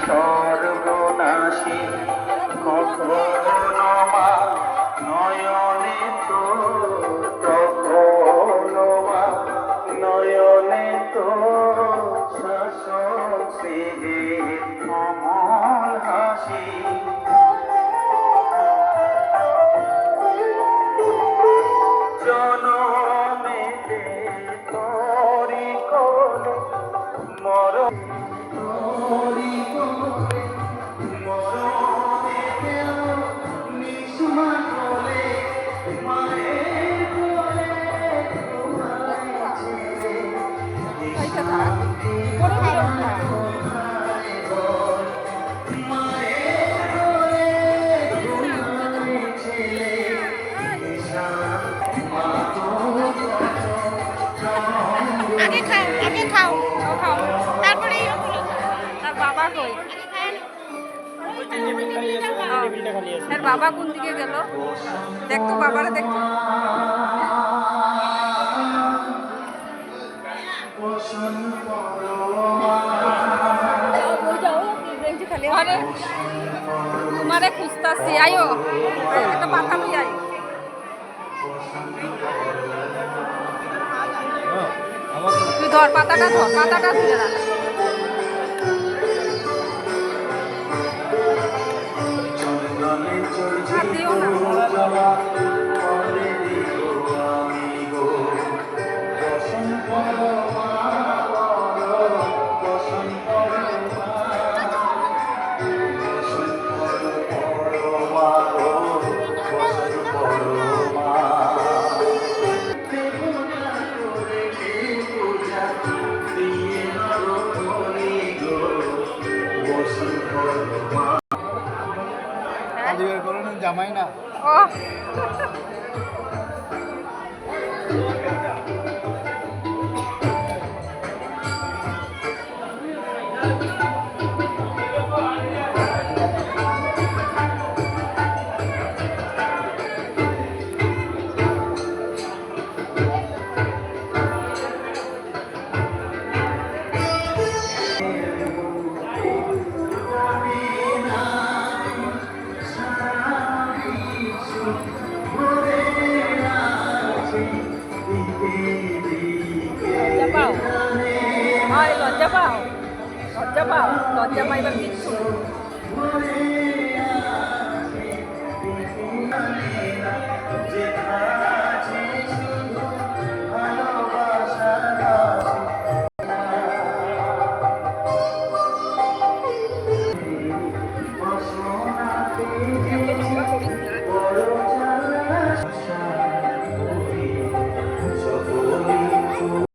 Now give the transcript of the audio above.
সর্বনাশী কখনো মা নয়নে তো কখনো মা নয়নে তো শাসন স্নেহের অমল হাসি জনমেতে তোরি কোলে মরণ তোরি কোলে মরণে কেউ নিঃস্মা কোলে মায়ের কোলে তোমায় ছেড়ে শান্তি কোথায় বল মায়ের কোলে তোমায় ছেড়ে আগে খাও খাও তারপরে তার বাবা কই তার বাবা কোন দিকে গেল দেখতো বাবারা দেখতো তোমারে খুঁজতাছি আয়ো একটা পাতা লই আয় তুই ধর পাতাটা তুলে রাখ দিও না জামাই না ও লজ্জা পাও লজ্জা পাইবার কিছু